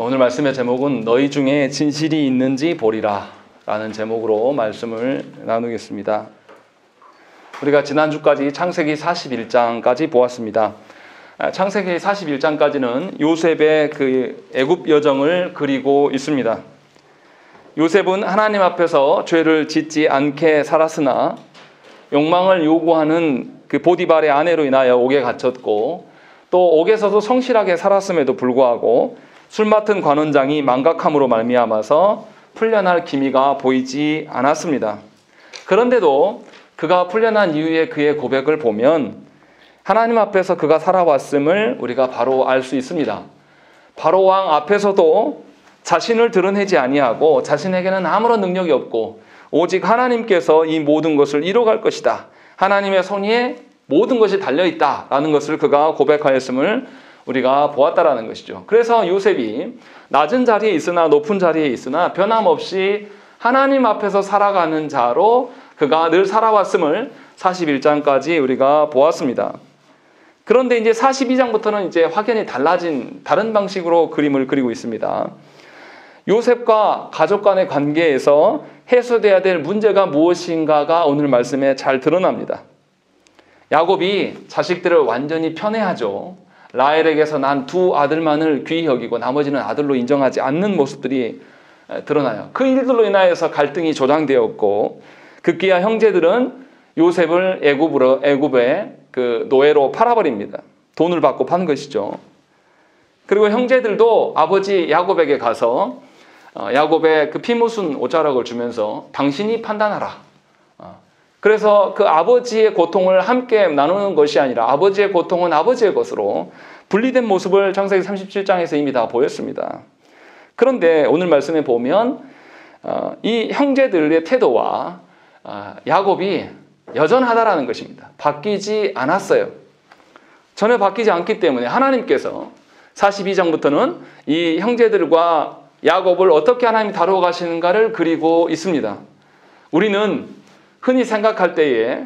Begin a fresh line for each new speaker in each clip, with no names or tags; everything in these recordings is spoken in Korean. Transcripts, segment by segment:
오늘 말씀의 제목은 너희 중에 진실이 있는지 보리라 라는 제목으로 말씀을 나누겠습니다. 우리가 지난주까지 창세기 41장까지 보았습니다. 창세기 41장까지는 요셉의 그 애굽 여정을 그리고 있습니다. 요셉은 하나님 앞에서 죄를 짓지 않게 살았으나 욕망을 요구하는 그 보디발의 아내로 인하여 옥에 갇혔고, 또 옥에서도 성실하게 살았음에도 불구하고 술 맡은 관원장이 망각함으로 말미암아서 풀려날 기미가 보이지 않았습니다. 그런데도 그가 풀려난 이후에 그의 고백을 보면 하나님 앞에서 그가 살아왔음을 우리가 바로 알 수 있습니다. 바로 왕 앞에서도 자신을 드러내지 아니하고 자신에게는 아무런 능력이 없고 오직 하나님께서 이 모든 것을 이뤄갈 것이다, 하나님의 손에 모든 것이 달려있다라는 것을 그가 고백하였음을 우리가 보았다라는 것이죠. 그래서 요셉이 낮은 자리에 있으나 높은 자리에 있으나 변함없이 하나님 앞에서 살아가는 자로 그가 늘 살아왔음을 41장까지 우리가 보았습니다. 그런데 이제 42장부터는 이제 확연히 달라진 다른 방식으로 그림을 그리고 있습니다. 요셉과 가족 간의 관계에서 해소돼야 될 문제가 무엇인가가 오늘 말씀에 잘 드러납니다. 야곱이 자식들을 완전히 편애하죠. 라헬에게서 난 두 아들만을 귀히 여기고 나머지는 아들로 인정하지 않는 모습들이 드러나요. 그 일들로 인하여서 갈등이 조장되었고, 급기야 형제들은 요셉을 애굽의 그 노예로 팔아버립니다. 돈을 받고 판 것이죠. 그리고 형제들도 아버지 야곱에게 가서 야곱의 그 피 묻은 옷자락을 주면서 당신이 판단하라. 그래서 그 아버지의 고통을 함께 나누는 것이 아니라 아버지의 고통은 아버지의 것으로 분리된 모습을 창세기 37장에서 이미 다 보였습니다. 그런데 오늘 말씀에 보면 이 형제들의 태도와 야곱이 여전하다라는 것입니다. 바뀌지 않았어요. 전혀 바뀌지 않기 때문에 하나님께서 42장부터는 이 형제들과 야곱을 어떻게 하나님이 다루어 가시는가를 그리고 있습니다. 우리는 흔히 생각할 때에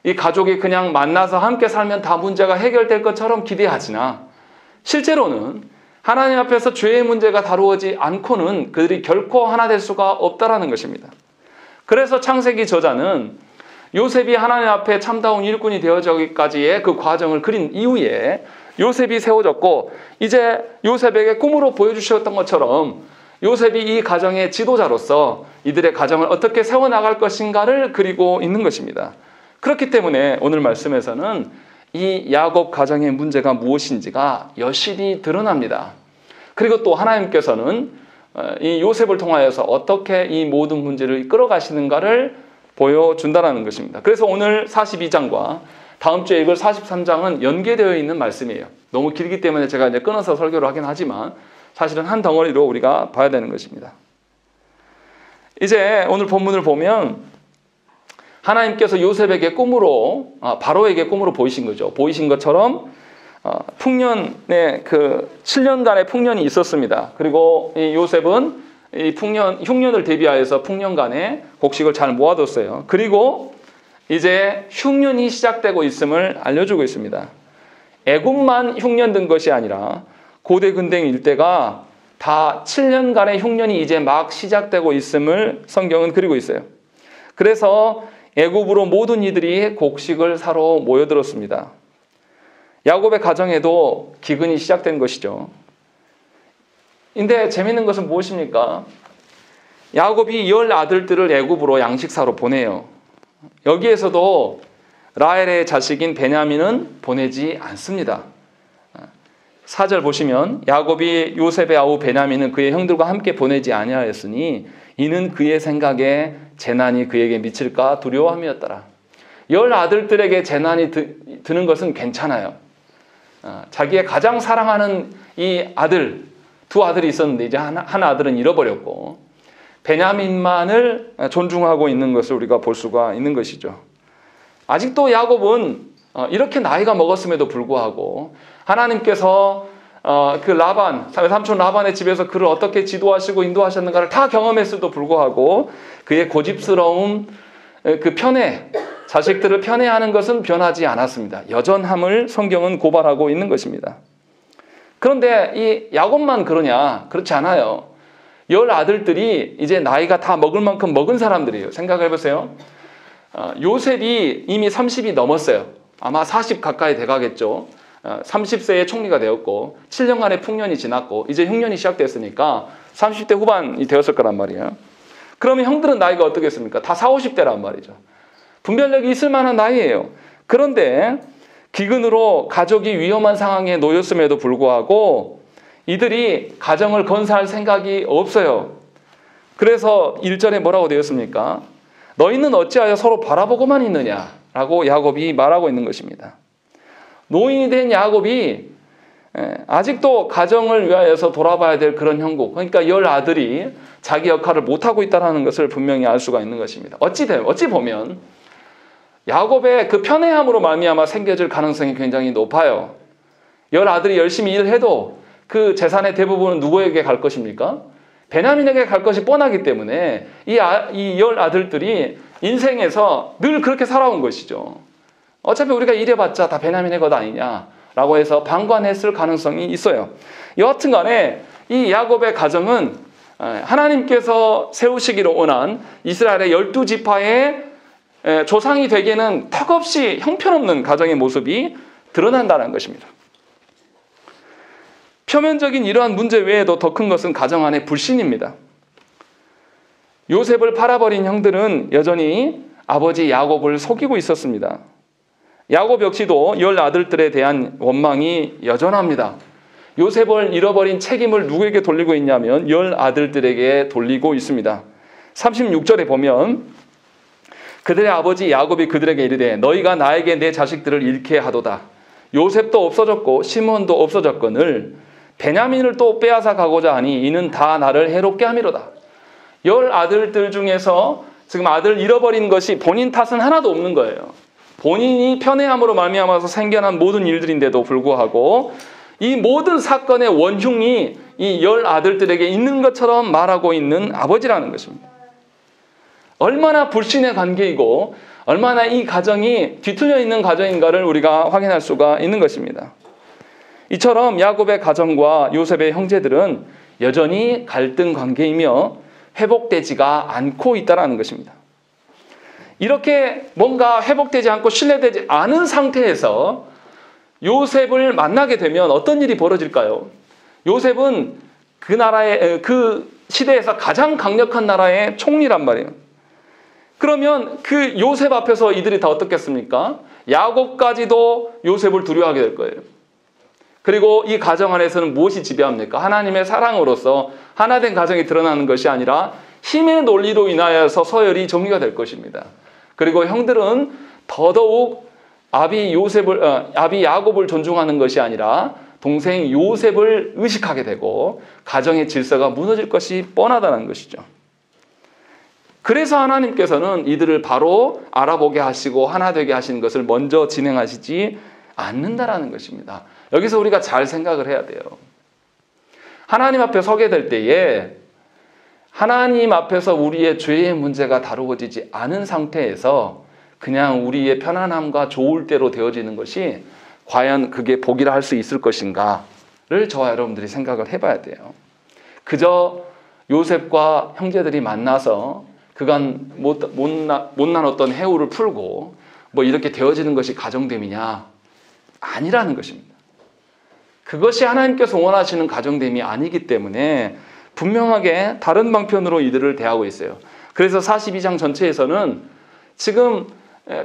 이 가족이 그냥 만나서 함께 살면 다 문제가 해결될 것처럼 기대하지나 실제로는 하나님 앞에서 죄의 문제가 다루어지지 않고는 그들이 결코 하나 될 수가 없다라는 것입니다. 그래서 창세기 저자는 요셉이 하나님 앞에 참다운 일꾼이 되어지기까지의 그 과정을 그린 이후에 요셉이 세워졌고, 이제 요셉에게 꿈으로 보여주셨던 것처럼 요셉이 이 가정의 지도자로서 이들의 가정을 어떻게 세워나갈 것인가를 그리고 있는 것입니다. 그렇기 때문에 오늘 말씀에서는 이 야곱 가정의 문제가 무엇인지가 여실히 드러납니다. 그리고 또 하나님께서는 이 요셉을 통하여서 어떻게 이 모든 문제를 끌어가시는가를 보여준다는 것입니다. 그래서 오늘 42장과 다음 주에 읽을 43장은 연계되어 있는 말씀이에요. 너무 길기 때문에 제가 이제 끊어서 설교를 하긴 하지만 사실은 한 덩어리로 우리가 봐야 되는 것입니다. 이제 오늘 본문을 보면 하나님께서 요셉에게 꿈으로, 바로에게 꿈으로 보이신 거죠. 보이신 것처럼 풍년의 그 7년간의 풍년이 있었습니다. 그리고 이 요셉은 이 흉년을 대비하여서 풍년간의 곡식을 잘 모아뒀어요. 그리고 이제 흉년이 시작되고 있음을 알려주고 있습니다. 애굽만 흉년된 것이 아니라 고대 근대 일대가 다 7년간의 흉년이 이제 막 시작되고 있음을 성경은 그리고 있어요. 그래서 애굽으로 모든 이들이 곡식을 사러 모여들었습니다. 야곱의 가정에도 기근이 시작된 것이죠. 근데 재밌는 것은 무엇입니까? 야곱이 10 아들들을 애굽으로 양식 사러 보내요. 여기에서도 라헬의 자식인 베냐민은 보내지 않습니다. 4절 보시면 야곱이 요셉의 아우 베냐민은 그의 형들과 함께 보내지 아니하였으니 이는 그의 생각에 재난이 그에게 미칠까 두려워함이었더라. 10 아들들에게 재난이 드는 것은 괜찮아요. 자기의 가장 사랑하는 이 아들, 두 아들이 있었는데 이제 한 아들은 잃어버렸고 베냐민만을 존중하고 있는 것을 우리가 볼 수가 있는 것이죠. 아직도 야곱은 이렇게 나이가 먹었음에도 불구하고 하나님께서 그 라반, 삼촌 라반의 집에서 그를 어떻게 지도하시고 인도하셨는가를 다 경험했음에도 불구하고 그의 고집스러움, 그 편애, 자식들을 편애하는 것은 변하지 않았습니다. 여전함을 성경은 고발하고 있는 것입니다. 그런데 이 야곱만 그러냐? 그렇지 않아요. 10아들들이 이제 나이가 다 먹을 만큼 먹은 사람들이에요. 생각해보세요. 요셉이 이미 30이 넘었어요. 아마 40 가까이 돼가겠죠. 30세에 총리가 되었고 7년간의 풍년이 지났고 이제 흉년이 시작됐으니까 30대 후반이 되었을 거란 말이에요. 그러면 형들은 나이가 어떻겠습니까? 다 40, 50대란 말이죠. 분별력이 있을 만한 나이예요. 그런데 기근으로 가족이 위험한 상황에 놓였음에도 불구하고 이들이 가정을 건사할 생각이 없어요. 그래서 1절에 뭐라고 되었습니까? 너희는 어찌하여 서로 바라보고만 있느냐라고 야곱이 말하고 있는 것입니다. 노인이 된 야곱이 아직도 가정을 위하여서 돌아봐야 될 그런 형국, 그러니까 10아들이 자기 역할을 못하고 있다는 것을 분명히 알 수가 있는 것입니다. 어찌 보면 야곱의 그 편애함으로 말미암아 생겨질 가능성이 굉장히 높아요. 10아들이 열심히 일해도 그 재산의 대부분은 누구에게 갈 것입니까? 베냐민에게 갈 것이 뻔하기 때문에 이 10아들들이 인생에서 늘 그렇게 살아온 것이죠. 어차피 우리가 일해봤자 다 베냐민의 것 아니냐라고 해서 방관했을 가능성이 있어요. 여하튼 간에 이 야곱의 가정은 하나님께서 세우시기로 원한 이스라엘의 12지파의 조상이 되기에는 턱없이 형편없는 가정의 모습이 드러난다는 것입니다. 표면적인 이러한 문제 외에도 더 큰 것은 가정 안의 불신입니다. 요셉을 팔아버린 형들은 여전히 아버지 야곱을 속이고 있었습니다. 야곱 역시도 10아들들에 대한 원망이 여전합니다. 요셉을 잃어버린 책임을 누구에게 돌리고 있냐면 10아들들에게 돌리고 있습니다. 36절에 보면 그들의 아버지 야곱이 그들에게 이르되 너희가 나에게 내 자식들을 잃게 하도다. 요셉도 없어졌고 시몬도 없어졌거늘 베냐민을 또 빼앗아 가고자 하니 이는 다 나를 해롭게 함이로다. 10아들들 중에서 지금 아들 잃어버린 것이 본인 탓은 하나도 없는 거예요. 본인이 편애함으로 말미암아서 생겨난 모든 일들인데도 불구하고 이 모든 사건의 원흉이 이 10아들들에게 있는 것처럼 말하고 있는 아버지라는 것입니다. 얼마나 불신의 관계이고 얼마나 이 가정이 뒤틀려 있는 가정인가를 우리가 확인할 수가 있는 것입니다. 이처럼 야곱의 가정과 요셉의 형제들은 여전히 갈등 관계이며 회복되지가 않고 있다는 것입니다. 이렇게 뭔가 회복되지 않고 신뢰되지 않은 상태에서 요셉을 만나게 되면 어떤 일이 벌어질까요? 요셉은 그 나라의 그 시대에서 가장 강력한 나라의 총리란 말이에요. 그러면 그 요셉 앞에서 이들이 다 어떻겠습니까? 야곱까지도 요셉을 두려워하게 될 거예요. 그리고 이 가정 안에서는 무엇이 지배합니까? 하나님의 사랑으로서 하나된 가정이 드러나는 것이 아니라 힘의 논리로 인하여서 서열이 정리가 될 것입니다. 그리고 형들은 더더욱 아비 야곱을 존중하는 것이 아니라 동생 요셉을 의식하게 되고 가정의 질서가 무너질 것이 뻔하다는 것이죠. 그래서 하나님께서는 이들을 바로 알아보게 하시고 하나 되게 하시는 것을 먼저 진행하시지 않는다라는 것입니다. 여기서 우리가 잘 생각을 해야 돼요. 하나님 앞에 서게 될 때에 하나님 앞에서 우리의 죄의 문제가 다루어지지 않은 상태에서 그냥 우리의 편안함과 좋을 대로 되어지는 것이 과연 그게 복이라 할 수 있을 것인가를 저와 여러분들이 생각을 해봐야 돼요. 그저 요셉과 형제들이 만나서 그간 못난 어떤 해우를 풀고 뭐 이렇게 되어지는 것이 가정됨이냐? 아니라는 것입니다. 그것이 하나님께서 원하시는 가정됨이 아니기 때문에 분명하게 다른 방편으로 이들을 대하고 있어요. 그래서 42장 전체에서는 지금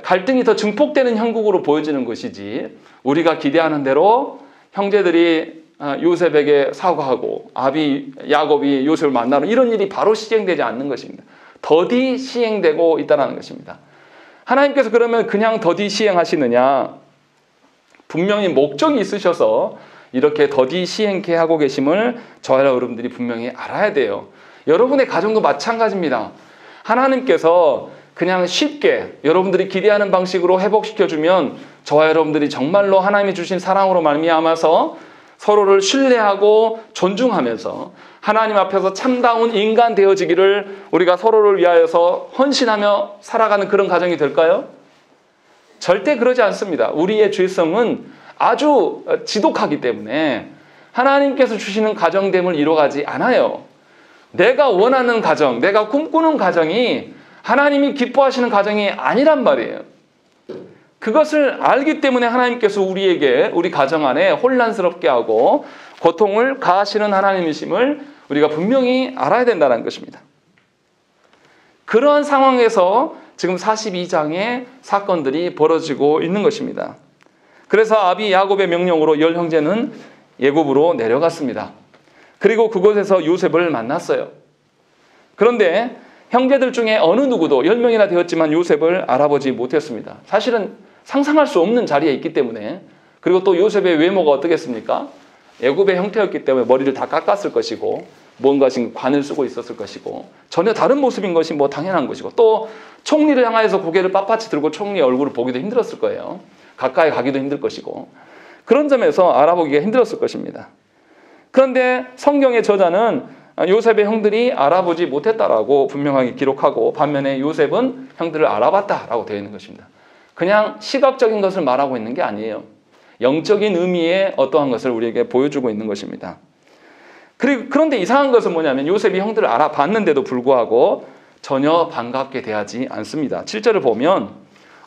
갈등이 더 증폭되는 형국으로 보여지는 것이지 우리가 기대하는 대로 형제들이 요셉에게 사과하고 야곱이 요셉을 만나는 이런 일이 바로 시행되지 않는 것입니다. 더디 시행되고 있다는 것입니다. 하나님께서 그러면 그냥 더디 시행하시느냐? 분명히 목적이 있으셔서 이렇게 더디 시행케 하고 계심을 저와 여러분들이 분명히 알아야 돼요. 여러분의 가정도 마찬가지입니다. 하나님께서 그냥 쉽게 여러분들이 기대하는 방식으로 회복시켜주면 저와 여러분들이 정말로 하나님이 주신 사랑으로 말미암아서 서로를 신뢰하고 존중하면서 하나님 앞에서 참다운 인간 되어지기를 우리가 서로를 위하여서 헌신하며 살아가는 그런 가정이 될까요? 절대 그러지 않습니다. 우리의 죄성은 아주 지독하기 때문에 하나님께서 주시는 가정됨을 이뤄가지 않아요. 내가 원하는 가정, 내가 꿈꾸는 가정이 하나님이 기뻐하시는 가정이 아니란 말이에요. 그것을 알기 때문에 하나님께서 우리에게 우리 가정 안에 혼란스럽게 하고 고통을 가하시는 하나님이심을 우리가 분명히 알아야 된다는 것입니다. 그런 상황에서 지금 42장의 사건들이 벌어지고 있는 것입니다. 그래서 아비 야곱의 명령으로 10형제는 애굽으로 내려갔습니다. 그리고 그곳에서 요셉을 만났어요. 그런데 형제들 중에 어느 누구도 10명이나 되었지만 요셉을 알아보지 못했습니다. 사실은 상상할 수 없는 자리에 있기 때문에, 그리고 또 요셉의 외모가 어떻겠습니까? 애굽의 형태였기 때문에 머리를 다 깎았을 것이고 뭔가 지금 관을 쓰고 있었을 것이고 전혀 다른 모습인 것이 뭐 당연한 것이고, 또 총리를 향하여서 고개를 빳빳이 들고 총리의 얼굴을 보기도 힘들었을 거예요. 가까이 가기도 힘들 것이고, 그런 점에서 알아보기가 힘들었을 것입니다. 그런데 성경의 저자는 요셉의 형들이 알아보지 못했다라고 분명하게 기록하고, 반면에 요셉은 형들을 알아봤다라고 되어 있는 것입니다. 그냥 시각적인 것을 말하고 있는 게 아니에요. 영적인 의미의 어떠한 것을 우리에게 보여주고 있는 것입니다. 그런데 이상한 것은 뭐냐면 요셉이 형들을 알아봤는데도 불구하고 전혀 반갑게 대하지 않습니다. 7절을 보면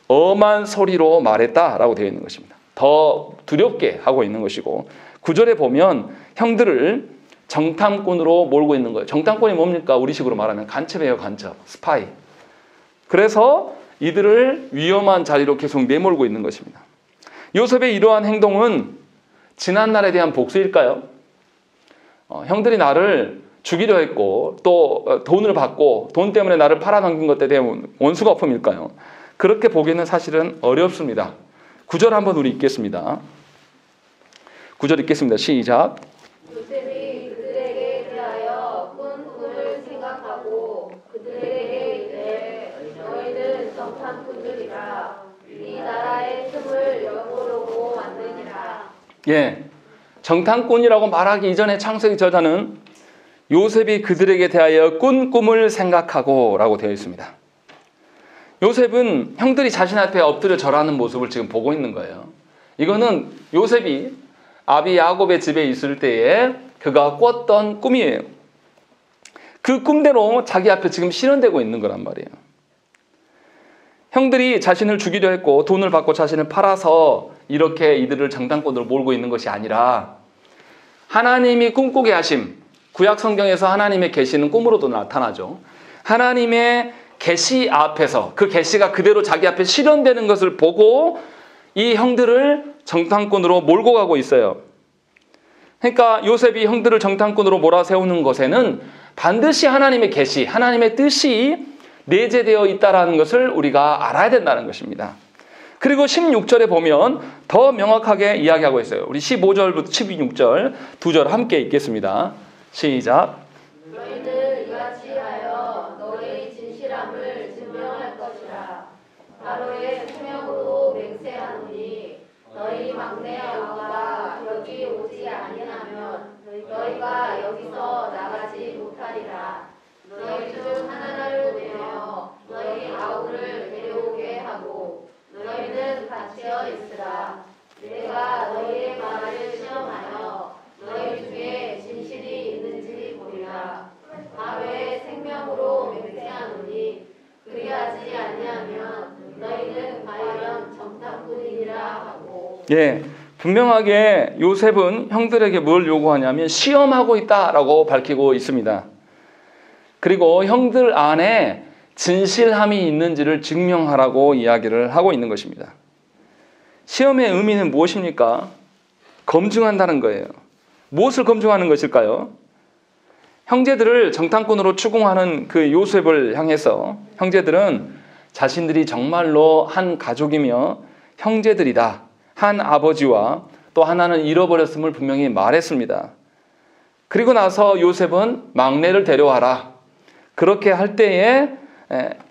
엄한 소리로 말했다라고 되어 있는 것입니다. 더 두렵게 하고 있는 것이고, 9절에 보면 형들을 정탐꾼으로 몰고 있는 거예요. 정탐꾼이 뭡니까? 우리식으로 말하면 간첩이에요. 간첩, 스파이. 그래서 이들을 위험한 자리로 계속 내몰고 있는 것입니다. 요셉의 이러한 행동은 지난날에 대한 복수일까요? 형들이 나를 죽이려 했고 또 돈을 받고 돈 때문에 나를 팔아넘긴 것에 대한 원수 갚음일까요? 그렇게 보기에는 사실은 어렵습니다. 9절 한번 우리 읽겠습니다. 9절 읽겠습니다. 시작.
요셉이 그들에게 대하여 꾼 꿈을 생각하고 그들에게 이르되 너희는 정탐꾼들이라 이 나라의 틈을 엿보려고 왔느니라.
예, 정탐꾼이라고 말하기 이전에 창세기 저자는 요셉이 그들에게 대하여 꾼 꿈을 생각하고 라고 되어 있습니다. 요셉은 형들이 자신 앞에 엎드려 절하는 모습을 지금 보고 있는 거예요. 이거는 요셉이 아비 야곱의 집에 있을 때에 그가 꿨던 꿈이에요. 그 꿈대로 자기 앞에 지금 실현되고 있는 거란 말이에요. 형들이 자신을 죽이려 했고 돈을 받고 자신을 팔아서 이렇게 이들을 정탐꾼으로 몰고 있는 것이 아니라 하나님이 꿈꾸게 하심, 구약 성경에서 하나님의 계시는 꿈으로도 나타나죠. 하나님의 계시 앞에서 그 계시가 그대로 자기 앞에 실현되는 것을 보고 이 형들을 정탐꾼으로 몰고 가고 있어요. 그러니까 요셉이 형들을 정탐꾼으로 몰아세우는 것에는 반드시 하나님의 계시, 하나님의 뜻이 내재되어 있다는 것을 우리가 알아야 된다는 것입니다. 그리고 16절에 보면 더 명확하게 이야기하고 있어요. 우리 15절부터 16절 두 절 함께 읽겠습니다. 시작.
너희는 이같이 하여 너희의 진실함을 증명할 것이라. 바로의 소명으로 맹세하노니 너희 막내 아우가 여기 오지 아니하면 너희가 여기서 나가지 못하리라. 너희 중 하나를 보내어 너희 아우를 데려오게 하고 너희는 갇혀 있으라. 내가 너희의 말을 시험하여 너희 중에 진실이 있는지 보리라. 바로의 생명으로 맹세하노니 그리하지 아니하면 너희는 과연 정탐꾼이니라 하고.
예, 분명하게 요셉은 형들에게 뭘 요구하냐면 시험하고 있다라고 밝히고 있습니다. 그리고 형들 안에 진실함이 있는지를 증명하라고 이야기를 하고 있는 것입니다. 시험의 의미는 무엇입니까? 검증한다는 거예요. 무엇을 검증하는 것일까요? 형제들을 정탐꾼으로 추궁하는 그 요셉을 향해서 형제들은 자신들이 정말로 한 가족이며 형제들이다, 한 아버지와 또 하나는 잃어버렸음을 분명히 말했습니다. 그리고 나서 요셉은 막내를 데려와라. 그렇게 할 때에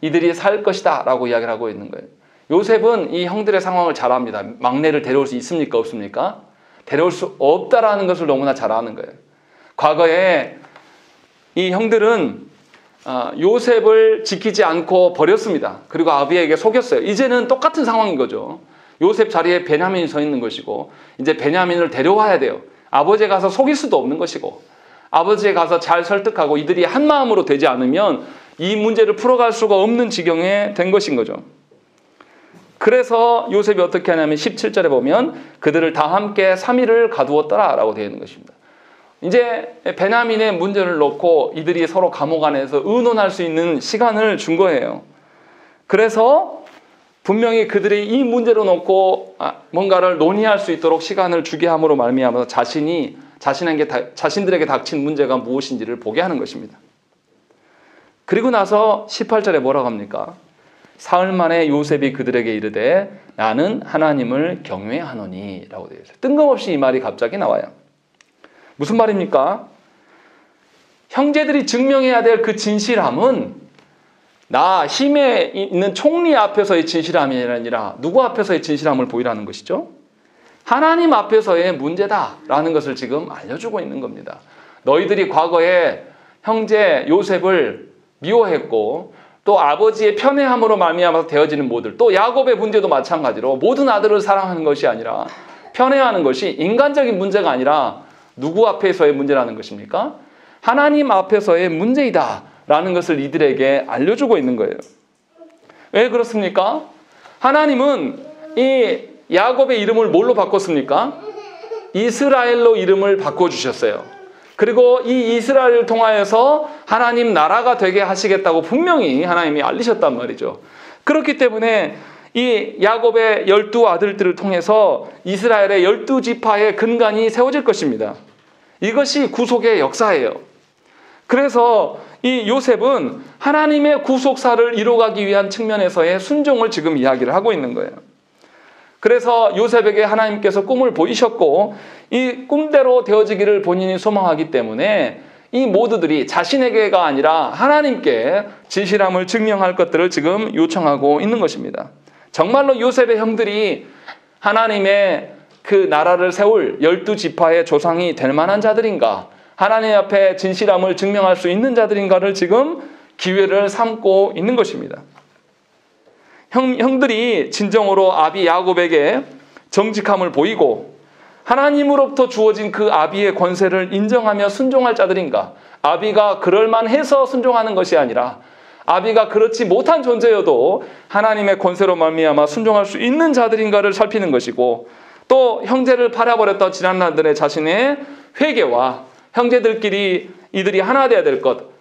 이들이 살 것이다 라고 이야기를 하고 있는 거예요. 요셉은 이 형들의 상황을 잘 압니다. 막내를 데려올 수 있습니까? 없습니까? 데려올 수 없다라는 것을 너무나 잘 아는 거예요. 과거에 이 형들은 요셉을 지키지 않고 버렸습니다. 그리고 아비에게 속였어요. 이제는 똑같은 상황인 거죠. 요셉 자리에 베냐민이 서 있는 것이고 이제 베냐민을 데려와야 돼요. 아버지에 가서 속일 수도 없는 것이고 아버지에 가서 잘 설득하고 이들이 한 마음으로 되지 않으면 이 문제를 풀어갈 수가 없는 지경에 된 것인 거죠. 그래서 요셉이 어떻게 하냐면 17절에 보면 그들을 다 함께 3일을 가두었더라 라고 되어 있는 것입니다. 이제 베냐민의 문제를 놓고 이들이 서로 감옥 안에서 의논할 수 있는 시간을 준 거예요. 그래서 분명히 그들이 이 문제로 놓고 뭔가를 논의할 수 있도록 시간을 주게 함으로 말미암아서 자신들에게 닥친 문제가 무엇인지를 보게 하는 것입니다. 그리고 나서 18절에 뭐라고 합니까? 사흘 만에 요셉이 그들에게 이르되 나는 하나님을 경외하노니 라고 되어 있어요. 뜬금없이 이 말이 갑자기 나와요. 무슨 말입니까? 형제들이 증명해야 될 그 진실함은 나 힘에 있는 총리 앞에서의 진실함이 아니라 누구 앞에서의 진실함을 보이라는 것이죠. 하나님 앞에서의 문제다라는 것을 지금 알려주고 있는 겁니다. 너희들이 과거에 형제 요셉을 미워했고 또 아버지의 편애함으로 말미암아서 되어지는 모든 또 야곱의 문제도 마찬가지로 모든 아들을 사랑하는 것이 아니라 편애하는 것이 인간적인 문제가 아니라 누구 앞에서의 문제라는 것입니까? 하나님 앞에서의 문제이다라는 것을 이들에게 알려주고 있는 거예요. 왜 그렇습니까? 하나님은 이 야곱의 이름을 뭘로 바꿨습니까? 이스라엘로 이름을 바꿔주셨어요. 그리고 이 이스라엘을 통하여서 하나님 나라가 되게 하시겠다고 분명히 하나님이 알리셨단 말이죠. 그렇기 때문에 이 야곱의 12 아들들을 통해서 이스라엘의 12지파의 근간이 세워질 것입니다. 이것이 구속의 역사예요. 그래서 이 요셉은 하나님의 구속사를 이루어가기 위한 측면에서의 순종을 지금 이야기를 하고 있는 거예요. 그래서 요셉에게 하나님께서 꿈을 보이셨고 이 꿈대로 되어지기를 본인이 소망하기 때문에 이 모두들이 자신에게가 아니라 하나님께 진실함을 증명할 것들을 지금 요청하고 있는 것입니다. 정말로 요셉의 형들이 하나님의 그 나라를 세울 12지파의 조상이 될 만한 자들인가? 하나님 앞에 진실함을 증명할 수 있는 자들인가를 지금 기회를 삼고 있는 것입니다. 형들이 진정으로 아비 야곱에게 정직함을 보이고 하나님으로부터 주어진 그 아비의 권세를 인정하며 순종할 자들인가? 아비가 그럴만해서 순종하는 것이 아니라 아비가 그렇지 못한 존재여도 하나님의 권세로 말미암아 순종할 수 있는 자들인가를 살피는 것이고 또 형제를 팔아버렸던 지난날들의 자신의 회개와 형제들끼리 이들이 하나 되어야 될 것,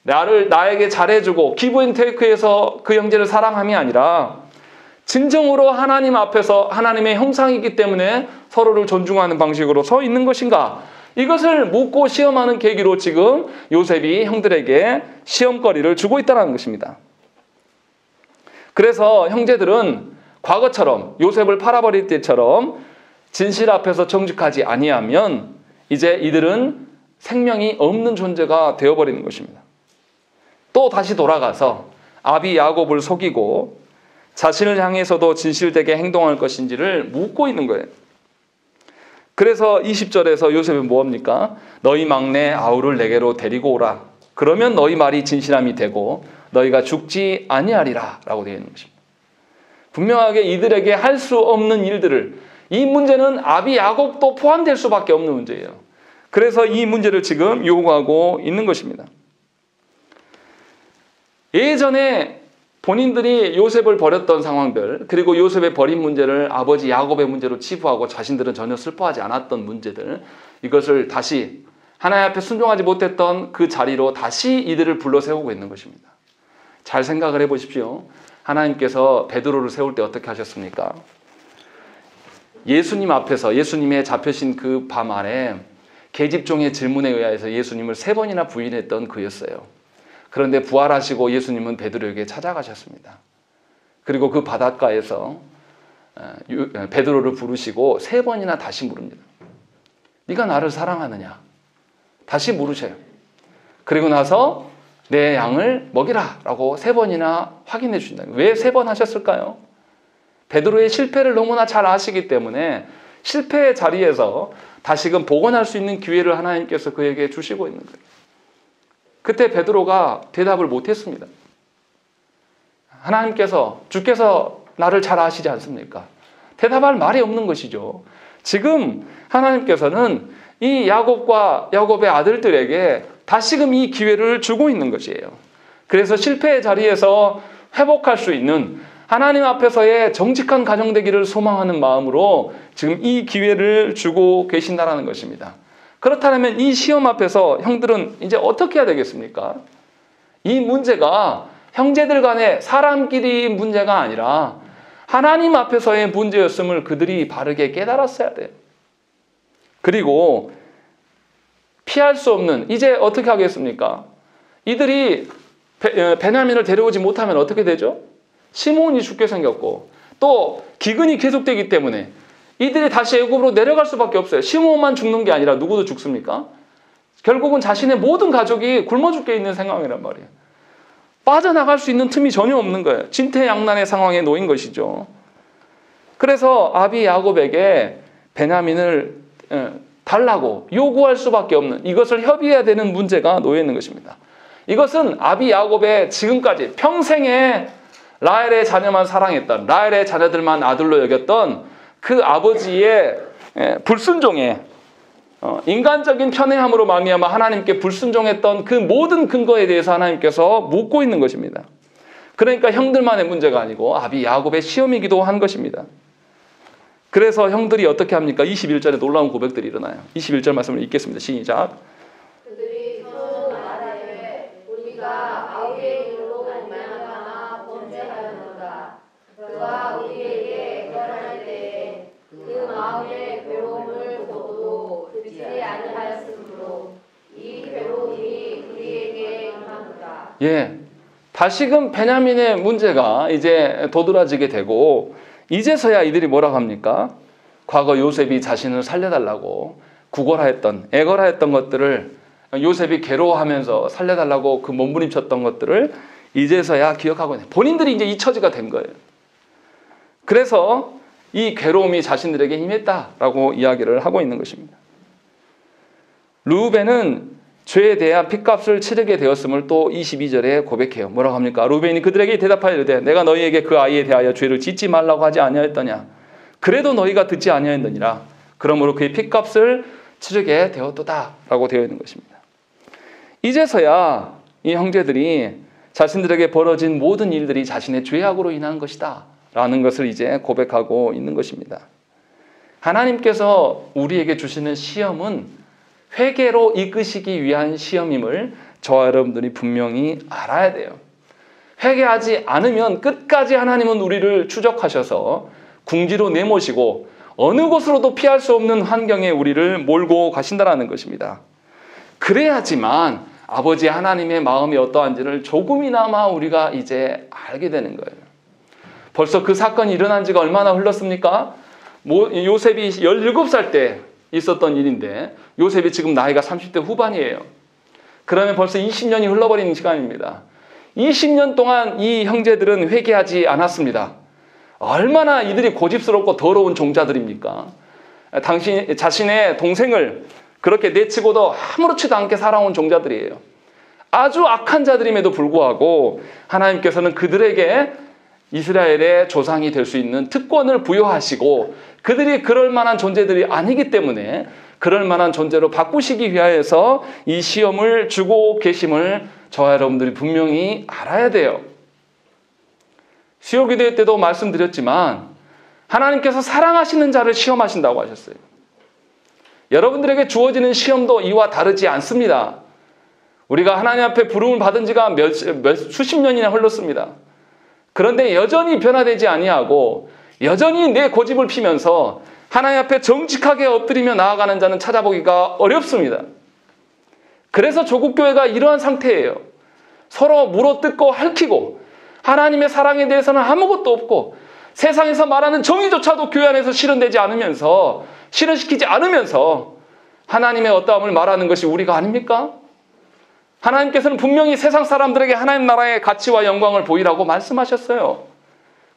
나에게 잘해주고 기브앤테이크에서 그 형제를 사랑함이 아니라 진정으로 하나님 앞에서 하나님의 형상이기 때문에 서로를 존중하는 방식으로 서 있는 것인가? 이것을 묻고 시험하는 계기로 지금 요셉이 형들에게 시험거리를 주고 있다는 것입니다. 그래서 형제들은 과거처럼 요셉을 팔아버릴 때처럼 진실 앞에서 정직하지 아니하면 이제 이들은 생명이 없는 존재가 되어버리는 것입니다. 또 다시 돌아가서 아비 야곱을 속이고 자신을 향해서도 진실되게 행동할 것인지를 묻고 있는 거예요. 그래서 20절에서 요셉은 뭐합니까? 너희 막내 아우를 내게로 데리고 오라. 그러면 너희 말이 진실함이 되고 너희가 죽지 아니하리라 라고 되어 있는 것입니다. 분명하게 이들에게 할 수 없는 일들을, 이 문제는 아비 야곱도 포함될 수밖에 없는 문제예요. 그래서 이 문제를 지금 요구하고 있는 것입니다. 예전에 본인들이 요셉을 버렸던 상황들, 그리고 요셉의 버린 문제를 아버지 야곱의 문제로 치부하고 자신들은 전혀 슬퍼하지 않았던 문제들, 이것을 다시 하나님 앞에 순종하지 못했던 그 자리로 다시 이들을 불러 세우고 있는 것입니다. 잘 생각을 해보십시오. 하나님께서 베드로를 세울 때 어떻게 하셨습니까? 예수님 앞에서 예수님의 잡혀신 그 밤 안에 계집종의 질문에 의하여서 예수님을 3번이나 부인했던 그였어요. 그런데 부활하시고 예수님은 베드로에게 찾아가셨습니다. 그리고 그 바닷가에서 베드로를 부르시고 3번이나 다시 물습니다. 네가 나를 사랑하느냐? 다시 물으셔요. 그리고 나서 내 양을 먹이라 라고 3번이나 확인해 주신다. 왜 3번 하셨을까요? 베드로의 실패를 너무나 잘 아시기 때문에 실패의 자리에서 다시금 복원할 수 있는 기회를 하나님께서 그에게 주시고 있는 거예요. 그때 베드로가 대답을 못했습니다. 하나님께서, 주께서 나를 잘 아시지 않습니까? 대답할 말이 없는 것이죠. 지금 하나님께서는 이 야곱과 야곱의 아들들에게 다시금 이 기회를 주고 있는 것이에요. 그래서 실패의 자리에서 회복할 수 있는 하나님 앞에서의 정직한 가정 되기를 소망하는 마음으로 지금 이 기회를 주고 계신다는 것입니다. 그렇다면 이 시험 앞에서 형들은 이제 어떻게 해야 되겠습니까? 이 문제가 형제들 간의 사람끼리 문제가 아니라 하나님 앞에서의 문제였음을 그들이 바르게 깨달았어야 돼요. 그리고 피할 수 없는, 이제 어떻게 하겠습니까? 이들이 베냐민을 데려오지 못하면 어떻게 되죠? 시몬이 죽게 생겼고 또 기근이 계속되기 때문에 이들이 다시 애굽으로 내려갈 수밖에 없어요. 시몬만 죽는 게 아니라 누구도 죽습니까? 결국은 자신의 모든 가족이 굶어 죽게 있는 상황이란 말이에요. 빠져나갈 수 있는 틈이 전혀 없는 거예요. 진퇴양난의 상황에 놓인 것이죠. 그래서 아비 야곱에게 베냐민을 달라고 요구할 수밖에 없는, 이것을 협의해야 되는 문제가 놓여 있는 것입니다. 이것은 아비 야곱의 지금까지 평생에 라헬의 자녀만 사랑했던, 라헬의 자녀들만 아들로 여겼던 그 아버지의 불순종에 인간적인 편애함으로 말미암아 하나님께 불순종했던 그 모든 근거에 대해서 하나님께서 묻고 있는 것입니다. 그러니까 형들만의 문제가 아니고 아비 야곱의 시험이기도 한 것입니다. 그래서 형들이 어떻게 합니까? 21절에 놀라운 고백들이 일어나요. 21절 말씀을 읽겠습니다. 시작.
그들이 서로 말하되 우리가 아우의 일로 말미암아 범죄하였노라. 그가 우리에게 결혼할 때에 그 마음의 괴로움을 보고도 듣지 아니하였으므로 이 괴로움이 우리에게 임하노라.
예, 다시금 베냐민의 문제가 이제 도드라지게 되고 이제서야 이들이 뭐라고 합니까? 과거 요셉이 자신을 살려달라고 구걸하였던, 애걸하였던 것들을 요셉이 괴로워하면서 살려달라고 그 몸부림쳤던 것들을 이제서야 기억하고 있는, 본인들이 이제 잊혀지가 된 거예요. 그래서 이 괴로움이 자신들에게 임했다라고 이야기를 하고 있는 것입니다. 르우벤은 죄에 대한 핏값을 치르게 되었음을 또 22절에 고백해요. 뭐라고 합니까? 르우벤이 그들에게 대답하여 이르되 내가 너희에게 그 아이에 대하여 죄를 짓지 말라고 하지 아니하였더냐? 그래도 너희가 듣지 아니하였느니라. 그러므로 그의 핏값을 치르게 되었도다 라고 되어 있는 것입니다. 이제서야 이 형제들이 자신들에게 벌어진 모든 일들이 자신의 죄악으로 인한 것이다 라는 것을 이제 고백하고 있는 것입니다. 하나님께서 우리에게 주시는 시험은 회개로 이끄시기 위한 시험임을 저와 여러분들이 분명히 알아야 돼요. 회개하지 않으면 끝까지 하나님은 우리를 추적하셔서 궁지로 내모시고 어느 곳으로도 피할 수 없는 환경에 우리를 몰고 가신다는 것입니다. 그래야지만 아버지 하나님의 마음이 어떠한지를 조금이나마 우리가 이제 알게 되는 거예요. 벌써 그 사건이 일어난 지가 얼마나 흘렀습니까? 요셉이 17살 때 있었던 일인데 요셉이 지금 나이가 30대 후반이에요. 그러면 벌써 20년이 흘러버리는 시간입니다. 20년 동안 이 형제들은 회개하지 않았습니다. 얼마나 이들이 고집스럽고 더러운 종자들입니까? 자신의 동생을 그렇게 내치고도 아무렇지도 않게 살아온 종자들이에요. 아주 악한 자들임에도 불구하고 하나님께서는 그들에게 이스라엘의 조상이 될 수 있는 특권을 부여하시고 그들이 그럴 만한 존재들이 아니기 때문에 그럴 만한 존재로 바꾸시기 위하여서 이 시험을 주고 계심을 저와 여러분들이 분명히 알아야 돼요. 수요기도회 때도 말씀드렸지만 하나님께서 사랑하시는 자를 시험하신다고 하셨어요. 여러분들에게 주어지는 시험도 이와 다르지 않습니다. 우리가 하나님 앞에 부름을 받은 지가 수십 년이나 흘렀습니다. 그런데 여전히 변화되지 아니하고 여전히 내 고집을 피면서 하나님 앞에 정직하게 엎드리며 나아가는 자는 찾아보기가 어렵습니다. 그래서 조국교회가 이러한 상태예요. 서로 물어뜯고 핥히고 하나님의 사랑에 대해서는 아무것도 없고 세상에서 말하는 정의조차도 교회 안에서 실현되지 않으면서 실현시키지 않으면서 하나님의 어떠함을 말하는 것이 우리가 아닙니까? 하나님께서는 분명히 세상 사람들에게 하나님 나라의 가치와 영광을 보이라고 말씀하셨어요.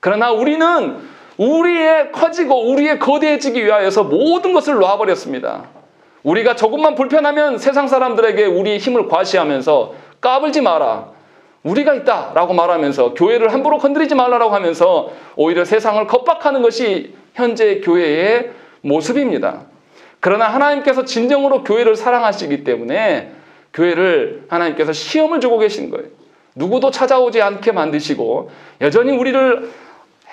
그러나 우리는 우리의 커지고 우리의 거대해지기 위하여서 모든 것을 놓아버렸습니다. 우리가 조금만 불편하면 세상 사람들에게 우리의 힘을 과시하면서 까불지 마라, 우리가 있다라고 말하면서 교회를 함부로 건드리지 말라고 하면서 오히려 세상을 겁박하는 것이 현재 교회의 모습입니다. 그러나 하나님께서 진정으로 교회를 사랑하시기 때문에 교회를 하나님께서 시험을 주고 계신 거예요. 누구도 찾아오지 않게 만드시고 여전히 우리를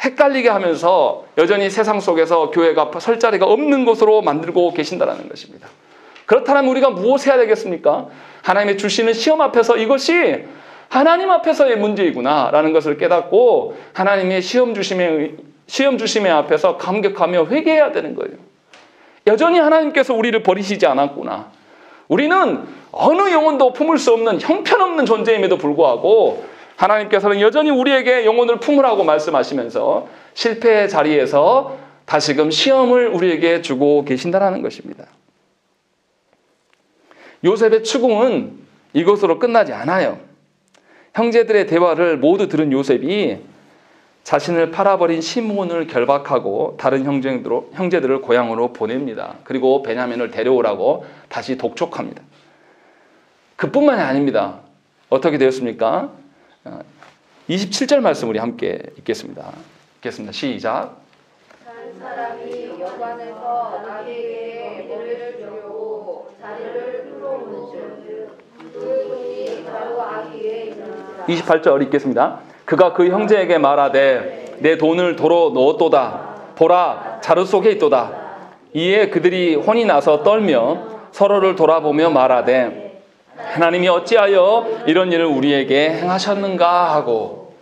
헷갈리게 하면서 여전히 세상 속에서 교회가 설 자리가 없는 곳으로 만들고 계신다는 것입니다. 그렇다면 우리가 무엇을 해야 되겠습니까? 하나님의 주시는 시험 앞에서 이것이 하나님 앞에서의 문제이구나 라는 것을 깨닫고 하나님의 시험 주심의 앞에서 감격하며 회개해야 되는 거예요. 여전히 하나님께서 우리를 버리시지 않았구나. 우리는 어느 영혼도 품을 수 없는 형편없는 존재임에도 불구하고 하나님께서는 여전히 우리에게 영혼을 품으라고 말씀하시면서 실패의 자리에서 다시금 시험을 우리에게 주고 계신다는 것입니다. 요셉의 추궁은 이것으로 끝나지 않아요. 형제들의 대화를 모두 들은 요셉이 자신을 팔아버린 시몬을 결박하고 다른 형제들을 고향으로 보냅니다. 그리고 베냐민을 데려오라고 다시 독촉합니다. 그뿐만이 아닙니다. 어떻게 되었습니까? 27절 말씀 우리 함께 읽겠습니다. 시작.
한 사람이 여관에서 나에게 머리를 주려고 자리를 풀어놓은즉 그 돈이 바로 아기에 있는지라.
28절 읽겠습니다. 그가 그 형제에게 말하되 내 돈을 도로 넣었도다. 보라, 자루 속에 있도다. 이에 그들이 혼이 나서 떨며 서로를 돌아보며 말하되 하나님이 어찌하여 이런 일을 우리에게 행하셨는가 하고,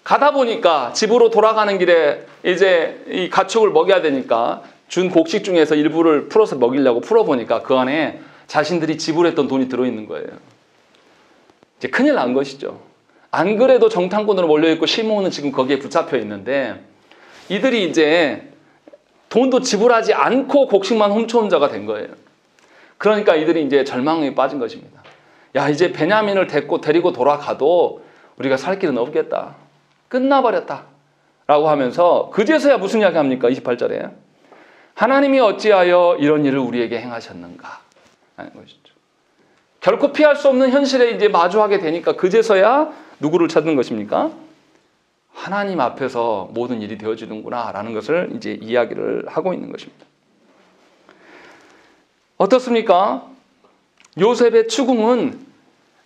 가다 보니까 집으로 돌아가는 길에 이제 이 가축을 먹여야 되니까 준 곡식 중에서 일부를 풀어서 먹이려고 풀어보니까 그 안에 자신들이 지불했던 돈이 들어있는 거예요. 이제 큰일 난 것이죠. 안 그래도 정탐꾼으로 몰려있고 시몬은 지금 거기에 붙잡혀 있는데 이들이 이제 돈도 지불하지 않고 곡식만 훔쳐온 자가 된 거예요. 그러니까 이들이 이제 절망에 빠진 것입니다. 야, 이제 베냐민을 데리고 돌아가도 우리가 살 길은 없겠다. 끝나버렸다. 라고 하면서 그제서야 무슨 이야기 합니까? 28절에. 하나님이 어찌하여 이런 일을 우리에게 행하셨는가? 하는 것이죠. 결코 피할 수 없는 현실에 이제 마주하게 되니까 그제서야 누구를 찾는 것입니까? 하나님 앞에서 모든 일이 되어지는구나 라는 것을 이제 이야기를 하고 있는 것입니다. 어떻습니까? 요셉의 추궁은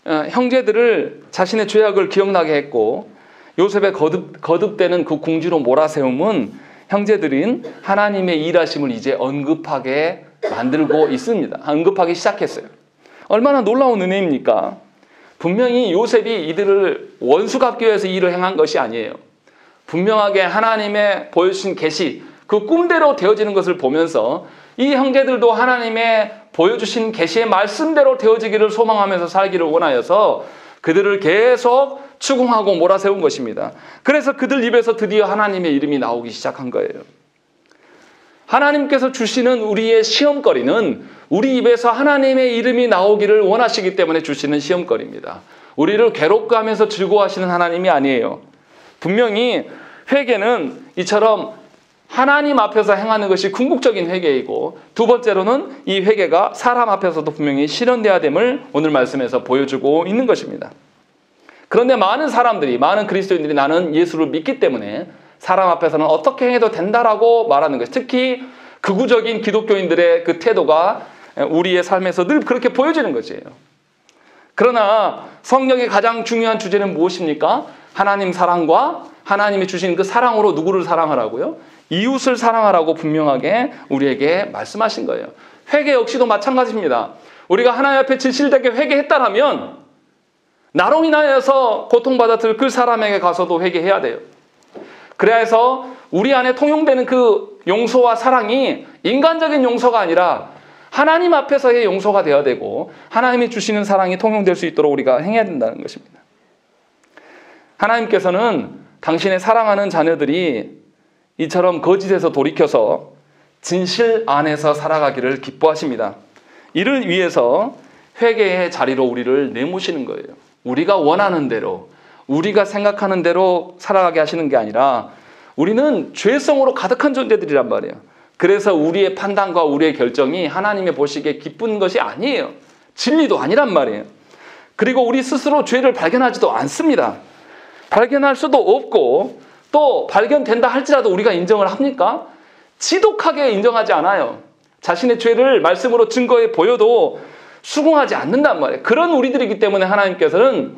형제들을 자신의 죄악을 기억나게 했고, 요셉의 거듭되는 그 궁지로 몰아세움은 형제들인 하나님의 일하심을 이제 언급하게 만들고 있습니다. 언급하기 시작했어요. 얼마나 놀라운 은혜입니까? 분명히 요셉이 이들을 원수 갚기 위해서 일을 행한 것이 아니에요. 분명하게 하나님의 보여주신 계시, 그 꿈대로 되어지는 것을 보면서 이 형제들도 하나님의 보여주신 계시의 말씀대로 되어지기를 소망하면서 살기를 원하여서 그들을 계속 추궁하고 몰아세운 것입니다. 그래서 그들 입에서 드디어 하나님의 이름이 나오기 시작한 거예요. 하나님께서 주시는 우리의 시험거리는 우리 입에서 하나님의 이름이 나오기를 원하시기 때문에 주시는 시험거리입니다. 우리를 괴롭게 하면서 즐거워하시는 하나님이 아니에요. 분명히 회개는 이처럼 하나님 앞에서 행하는 것이 궁극적인 회개이고, 두 번째로는 이 회개가 사람 앞에서도 분명히 실현돼야 됨을 오늘 말씀에서 보여주고 있는 것입니다. 그런데 많은 사람들이, 많은 그리스도인들이 나는 예수를 믿기 때문에 사람 앞에서는 어떻게 해도 된다라고 말하는 것, 특히 극우적인 기독교인들의 그 태도가 우리의 삶에서 늘 그렇게 보여지는 것이에요. 그러나 성경의 가장 중요한 주제는 무엇입니까? 하나님 사랑과 하나님이 주신 그 사랑으로 누구를 사랑하라고요? 이웃을 사랑하라고 분명하게 우리에게 말씀하신 거예요. 회개 역시도 마찬가지입니다. 우리가 하나님 앞에 진실되게 회개했다라면 나로 인하여서 고통받았을 그 사람에게 가서도 회개해야 돼요. 그래야 해서 우리 안에 통용되는 그 용서와 사랑이 인간적인 용서가 아니라 하나님 앞에서의 용서가 되어야 되고, 하나님이 주시는 사랑이 통용될 수 있도록 우리가 행해야 된다는 것입니다. 하나님께서는 당신의 사랑하는 자녀들이 이처럼 거짓에서 돌이켜서 진실 안에서 살아가기를 기뻐하십니다. 이를 위해서 회개의 자리로 우리를 내모시는 거예요. 우리가 원하는 대로, 우리가 생각하는 대로 살아가게 하시는 게 아니라 우리는 죄성으로 가득한 존재들이란 말이에요. 그래서 우리의 판단과 우리의 결정이 하나님의 보시기에 기쁜 것이 아니에요. 진리도 아니란 말이에요. 그리고 우리 스스로 죄를 발견하지도 않습니다. 발견할 수도 없고, 또 발견된다 할지라도 우리가 인정을 합니까? 지독하게 인정하지 않아요. 자신의 죄를 말씀으로 증거해 보여도 수긍하지 않는단 말이에요. 그런 우리들이기 때문에 하나님께서는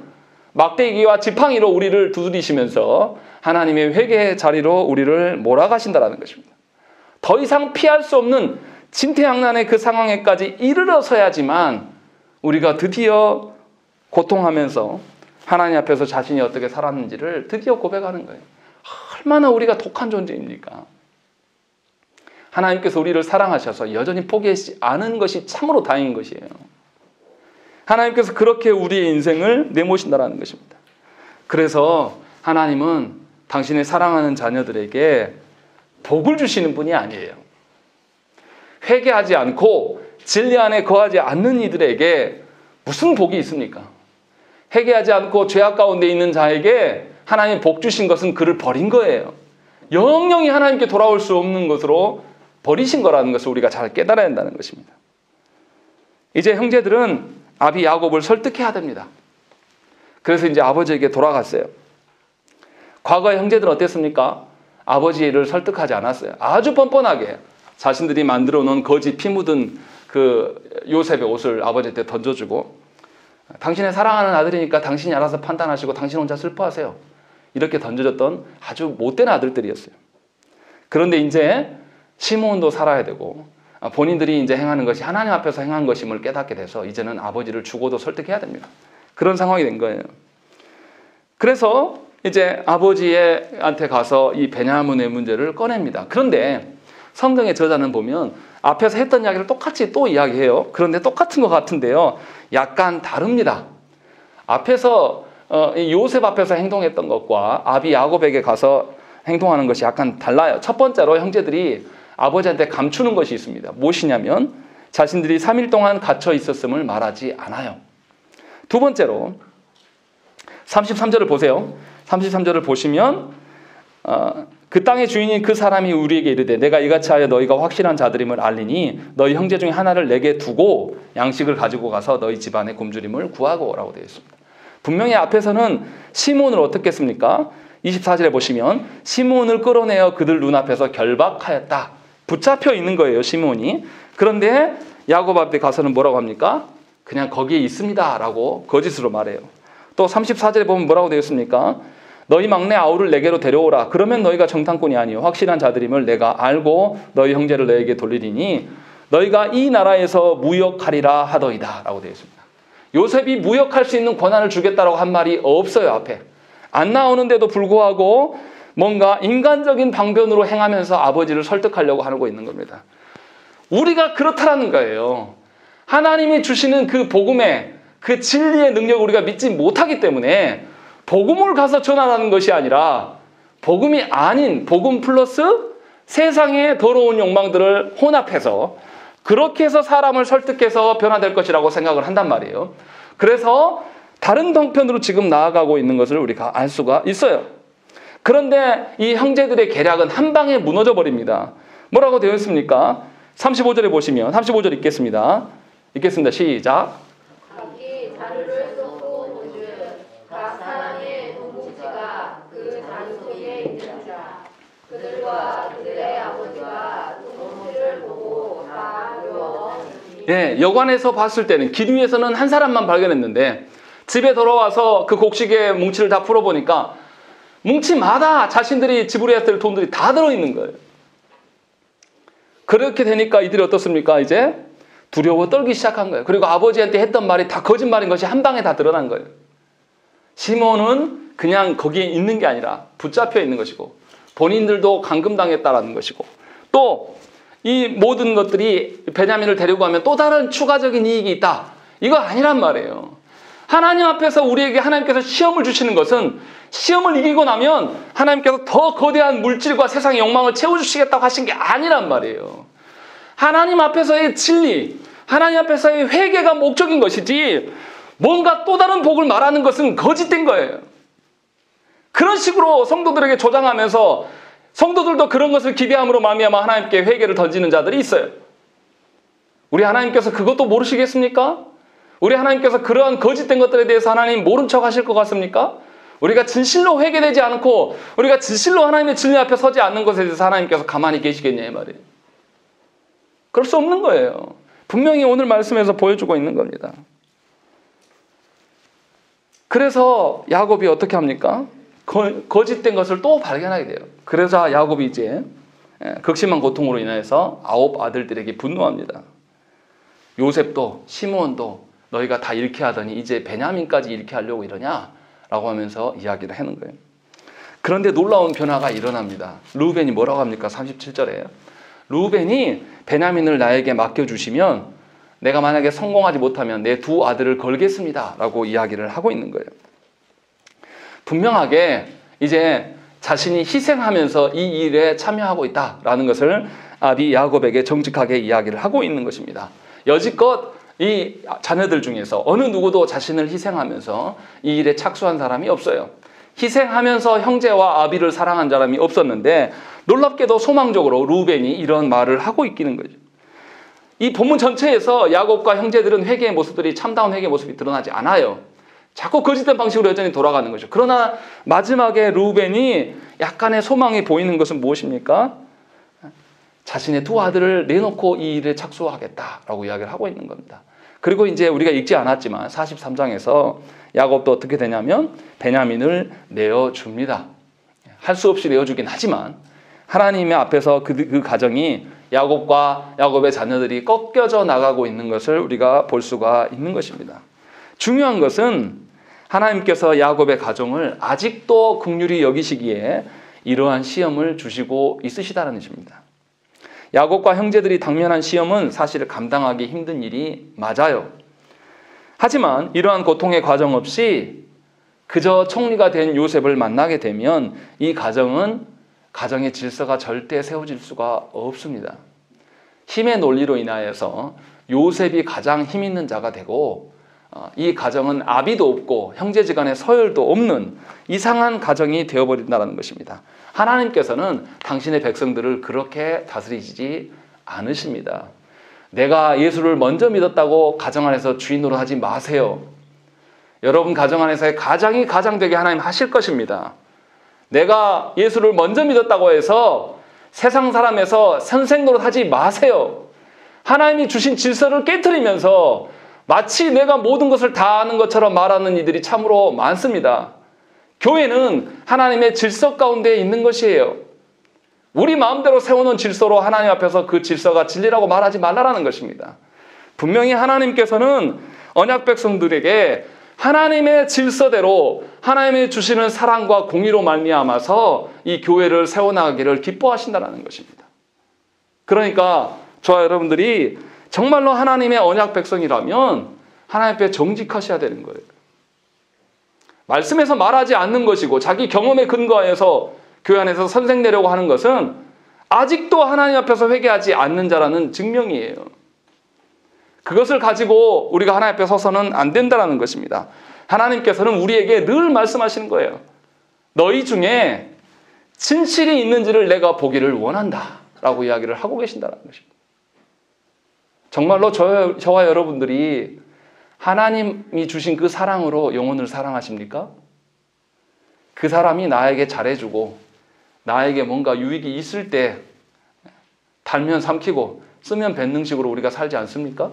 막대기와 지팡이로 우리를 두드리시면서 하나님의 회개의 자리로 우리를 몰아가신다는 것입니다. 더 이상 피할 수 없는 진퇴양난의 그 상황에까지 이르러서야지만 우리가 드디어 고통하면서 하나님 앞에서 자신이 어떻게 살았는지를 드디어 고백하는 거예요. 얼마나 우리가 독한 존재입니까? 하나님께서 우리를 사랑하셔서 여전히 포기하지 않은 것이 참으로 다행인 것이에요. 하나님께서 그렇게 우리의 인생을 내모신다는 것입니다. 그래서 하나님은 당신의 사랑하는 자녀들에게 복을 주시는 분이 아니에요. 회개하지 않고 진리 안에 거하지 않는 이들에게 무슨 복이 있습니까? 회개하지 않고 죄악 가운데 있는 자에게 하나님이 복 주신 것은 그를 버린 거예요. 영영이 하나님께 돌아올 수 없는 것으로 버리신 거라는 것을 우리가 잘 깨달아야 한다는 것입니다. 이제 형제들은 아비 야곱을 설득해야 됩니다. 그래서 이제 아버지에게 돌아갔어요. 과거의 형제들은 어땠습니까? 아버지를 설득하지 않았어요. 아주 뻔뻔하게 자신들이 만들어 놓은 거지 피 묻은 그 요셉의 옷을 아버지한테 던져주고, 당신의 사랑하는 아들이니까 당신이 알아서 판단하시고 당신 혼자 슬퍼하세요. 이렇게 던져줬던 아주 못된 아들들이었어요. 그런데 이제 시므온도 살아야 되고 본인들이 이제 행하는 것이 하나님 앞에서 행한 것임을 깨닫게 돼서 이제는 아버지를 죽어도 설득해야 됩니다. 그런 상황이 된 거예요. 그래서 이제 아버지한테 가서 이 베냐민의 문제를 꺼냅니다. 그런데 성경의 저자는 보면 앞에서 했던 이야기를 똑같이 또 이야기해요. 그런데 똑같은 것 같은데요, 약간 다릅니다. 앞에서 요셉 앞에서 행동했던 것과 아비 야곱에게 가서 행동하는 것이 약간 달라요. 첫 번째로 형제들이 아버지한테 감추는 것이 있습니다. 무엇이냐면 자신들이 3일 동안 갇혀 있었음을 말하지 않아요. 두 번째로 33절을 보세요. 33절을 보시면 그 땅의 주인인 그 사람이 우리에게 이르되 내가 이같이 하여 너희가 확실한 자들임을 알리니 너희 형제 중에 하나를 내게 두고 양식을 가지고 가서 너희 집안의 굶주림을 구하고 라고 되어 있습니다. 분명히 앞에서는 시므온을 어떻게 했습니까? 24절에 보시면 시므온을 끌어내어 그들 눈앞에서 결박하였다. 붙잡혀 있는 거예요, 시므온이. 그런데 야곱 앞에 가서는 뭐라고 합니까? 그냥 거기에 있습니다 라고 거짓으로 말해요. 또 34절에 보면 뭐라고 되어 있습니까? 너희 막내 아우를 내게로 데려오라. 그러면 너희가 정탐꾼이 아니요 확실한 자들임을 내가 알고 너희 형제를 너에게 돌리리니 너희가 이 나라에서 무역하리라 하더이다 라고 되어 있습니다. 요셉이 무역할 수 있는 권한을 주겠다라고 한 말이 없어요. 앞에 안 나오는데도 불구하고 뭔가 인간적인 방변으로 행하면서 아버지를 설득하려고 하고 있는 겁니다. 우리가 그렇다라는 거예요. 하나님이 주시는 그 복음의 그 진리의 능력을 우리가 믿지 못하기 때문에 복음을 가서 전하라는 것이 아니라 복음이 아닌 복음 플러스 세상의 더러운 욕망들을 혼합해서 그렇게 해서 사람을 설득해서 변화될 것이라고 생각을 한단 말이에요. 그래서 다른 방편으로 지금 나아가고 있는 것을 우리가 알 수가 있어요. 그런데 이 형제들의 계략은 한 방에 무너져 버립니다. 뭐라고 되어 있습니까? 35절에 보시면 35절 읽겠습니다. 시작.
각기 자루를 쏟고 본즉 각 사람의 동뭉치가 그 자루 속에 있느니라. 그들과 그들의 아버지가 동뭉치를 보고 다 두려워하니.
예, 여관에서 봤을 때는 길 위에서는 한 사람만 발견했는데 집에 돌아와서 그 곡식의 뭉치를 다 풀어보니까 뭉치마다 자신들이 지불해야 될 돈들이 다 들어있는 거예요. 그렇게 되니까 이들이 어떻습니까? 이제 두려워 떨기 시작한 거예요. 그리고 아버지한테 했던 말이 다 거짓말인 것이 한 방에 다 드러난 거예요. 시몬은 그냥 거기에 있는 게 아니라 붙잡혀 있는 것이고 본인들도 감금당했다라는 것이고 또 이 모든 것들이 베냐민을 데리고 가면 또 다른 추가적인 이익이 있다. 이거 아니란 말이에요. 하나님 앞에서 우리에게 하나님께서 시험을 주시는 것은 시험을 이기고 나면 하나님께서 더 거대한 물질과 세상의 욕망을 채워주시겠다고 하신 게 아니란 말이에요. 하나님 앞에서의 진리, 하나님 앞에서의 회개가 목적인 것이지 뭔가 또 다른 복을 말하는 것은 거짓된 거예요. 그런 식으로 성도들에게 조장하면서 성도들도 그런 것을 기대함으로 말미암아 하나님께 회개를 던지는 자들이 있어요. 우리 하나님께서 그것도 모르시겠습니까? 우리 하나님께서 그러한 거짓된 것들에 대해서 하나님 모른 척 하실 것 같습니까? 우리가 진실로 회개되지 않고 우리가 진실로 하나님의 진리 앞에 서지 않는 것에 대해서 하나님께서 가만히 계시겠냐 이 말이에요. 그럴 수 없는 거예요. 분명히 오늘 말씀에서 보여주고 있는 겁니다. 그래서 야곱이 어떻게 합니까? 거짓된 것을 또 발견하게 돼요. 그래서 야곱이 이제 극심한 고통으로 인해서 9 아들들에게 분노합니다. 요셉도 시므온도 너희가 다 잃게 하더니 이제 베냐민까지 잃게 하려고 이러냐? 라고 하면서 이야기를 하는 거예요. 그런데 놀라운 변화가 일어납니다. 르우벤이 뭐라고 합니까? 37절에 르우벤이 베냐민을 나에게 맡겨주시면 내가 만약에 성공하지 못하면 내 2 아들을 걸겠습니다. 라고 이야기를 하고 있는 거예요. 분명하게 이제 자신이 희생하면서 이 일에 참여하고 있다라는 것을 아비 야곱에게 정직하게 이야기를 하고 있는 것입니다. 여지껏 이 자녀들 중에서 어느 누구도 자신을 희생하면서 이 일에 착수한 사람이 없어요. 희생하면서 형제와 아비를 사랑한 사람이 없었는데 놀랍게도 소망적으로 르우벤이 이런 말을 하고 있기는 거죠. 이 본문 전체에서 야곱과 형제들은 회개의 모습들이 참다운 회개의 모습이 드러나지 않아요. 자꾸 거짓된 방식으로 여전히 돌아가는 거죠. 그러나 마지막에 르우벤이 약간의 소망이 보이는 것은 무엇입니까? 자신의 2 아들을 내놓고 이 일에 착수하겠다라고 이야기를 하고 있는 겁니다. 그리고 이제 우리가 읽지 않았지만 43장에서 야곱도 어떻게 되냐면 베냐민을 내어줍니다. 할 수 없이 내어주긴 하지만 하나님의 앞에서 그 가정이 야곱과 야곱의 자녀들이 꺾여져 나가고 있는 것을 우리가 볼 수가 있는 것입니다. 중요한 것은 하나님께서 야곱의 가정을 아직도 긍휼히 여기시기에 이러한 시험을 주시고 있으시다는 것입니다. 야곱과 형제들이 당면한 시험은 사실 감당하기 힘든 일이 맞아요. 하지만 이러한 고통의 과정 없이 그저 총리가 된 요셉을 만나게 되면 이 가정의 질서가 절대 세워질 수가 없습니다. 힘의 논리로 인하여서 요셉이 가장 힘 있는 자가 되고 이 가정은 아비도 없고 형제지간의 서열도 없는 이상한 가정이 되어버린다는 것입니다. 하나님께서는 당신의 백성들을 그렇게 다스리지 않으십니다. 내가 예수를 먼저 믿었다고 가정 안에서 주인 노릇하지 마세요. 여러분 가정 안에서의 가장이 가장 되게 하나님 하실 것입니다. 내가 예수를 먼저 믿었다고 해서 세상 사람에서 선생 노릇하지 마세요. 하나님이 주신 질서를 깨트리면서 마치 내가 모든 것을 다 아는 것처럼 말하는 이들이 참으로 많습니다. 교회는 하나님의 질서 가운데 있는 것이에요. 우리 마음대로 세워놓은 질서로 하나님 앞에서 그 질서가 진리라고 말하지 말라라는 것입니다. 분명히 하나님께서는 언약 백성들에게 하나님의 질서대로 하나님이 주시는 사랑과 공의로 말미암아서 이 교회를 세워나가기를 기뻐하신다는 것입니다. 그러니까 저와 여러분들이 정말로 하나님의 언약 백성이라면 하나님 앞에 정직하셔야 되는 거예요. 말씀에서 말하지 않는 것이고 자기 경험에 근거하여서 교회 안에서 선생 내려고 하는 것은 아직도 하나님 앞에서 회개하지 않는 자라는 증명이에요. 그것을 가지고 우리가 하나님 앞에 서서는 안 된다는 것입니다. 하나님께서는 우리에게 늘 말씀하시는 거예요. 너희 중에 진실이 있는지를 내가 보기를 원한다 라고 이야기를 하고 계신다는 것입니다. 정말로 저와 여러분들이 하나님이 주신 그 사랑으로 영혼을 사랑하십니까? 그 사람이 나에게 잘해주고 나에게 뭔가 유익이 있을 때 달면 삼키고 쓰면 뱉는식으로 우리가 살지 않습니까?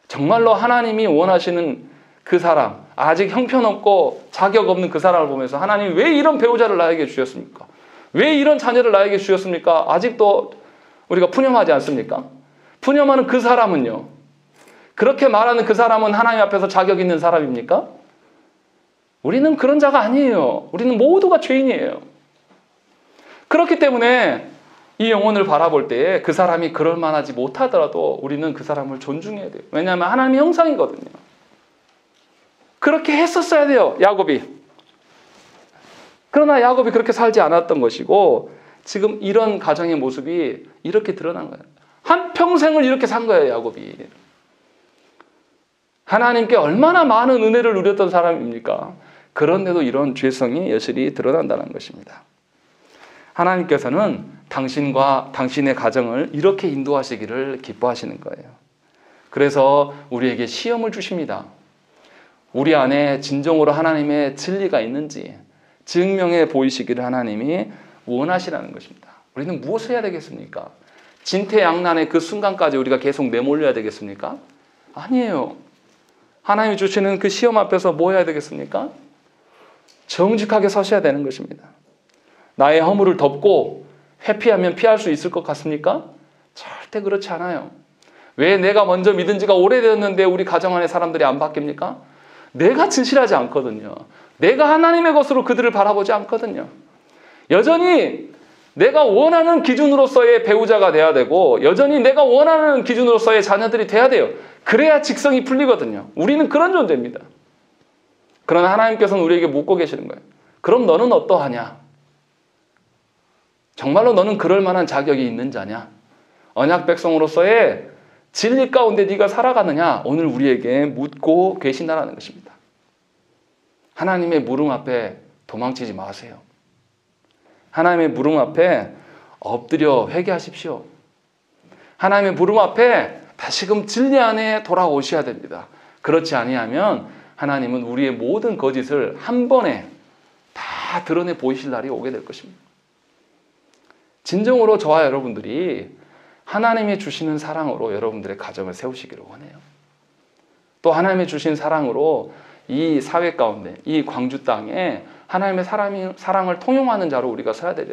정말로 하나님이 원하시는 그 사람, 아직 형편없고 자격 없는 그 사람을 보면서 하나님 왜 이런 배우자를 나에게 주셨습니까? 왜 이런 자녀를 나에게 주셨습니까? 아직도 우리가 푸념하지 않습니까? 푸념하는 그 사람은요, 그렇게 말하는 그 사람은 하나님 앞에서 자격 있는 사람입니까? 우리는 그런 자가 아니에요. 우리는 모두가 죄인이에요. 그렇기 때문에 이 영혼을 바라볼 때에 그 사람이 그럴 만하지 못하더라도 우리는 그 사람을 존중해야 돼요. 왜냐하면 하나님의 형상이거든요. 그렇게 했었어야 돼요, 야곱이. 그러나 야곱이 그렇게 살지 않았던 것이고 지금 이런 가정의 모습이 이렇게 드러난 거예요. 한평생을 이렇게 산 거예요, 야곱이. 하나님께 얼마나 많은 은혜를 누렸던 사람입니까? 그런데도 이런 죄성이 여실히 드러난다는 것입니다. 하나님께서는 당신과 당신의 가정을 이렇게 인도하시기를 기뻐하시는 거예요. 그래서 우리에게 시험을 주십니다. 우리 안에 진정으로 하나님의 진리가 있는지 증명해 보이시기를 하나님이 원하시라는 것입니다. 우리는 무엇을 해야 되겠습니까? 진퇴양난의 그 순간까지 우리가 계속 내몰려야 되겠습니까? 아니에요. 하나님이 주시는 그 시험 앞에서 뭐 해야 되겠습니까? 정직하게 서셔야 되는 것입니다. 나의 허물을 덮고 회피하면 피할 수 있을 것 같습니까? 절대 그렇지 않아요. 왜 내가 먼저 믿은 지가 오래되었는데 우리 가정 안에 사람들이 안 바뀝니까? 내가 진실하지 않거든요. 내가 하나님의 것으로 그들을 바라보지 않거든요. 여전히 내가 원하는 기준으로서의 배우자가 돼야 되고 여전히 내가 원하는 기준으로서의 자녀들이 돼야 돼요. 그래야 직성이 풀리거든요. 우리는 그런 존재입니다. 그러나 하나님께서는 우리에게 묻고 계시는 거예요. 그럼 너는 어떠하냐? 정말로 너는 그럴 만한 자격이 있는 자냐? 언약 백성으로서의 진리 가운데 네가 살아가느냐? 오늘 우리에게 묻고 계신다는 것입니다. 하나님의 물음 앞에 도망치지 마세요. 하나님의 물음 앞에 엎드려 회개하십시오. 하나님의 물음 앞에 다시금 진리 안에 돌아오셔야 됩니다. 그렇지 아니하면 하나님은 우리의 모든 거짓을 한 번에 다 드러내 보이실 날이 오게 될 것입니다. 진정으로 저와 여러분들이 하나님이 주시는 사랑으로 여러분들의 가정을 세우시기를 원해요. 또 하나님이 주신 사랑으로 이 사회 가운데, 이 광주 땅에 하나님의 사랑을 통용하는 자로 우리가 서야 돼요.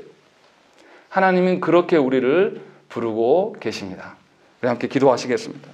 하나님은 그렇게 우리를 부르고 계십니다. 우리 함께 기도하시겠습니다.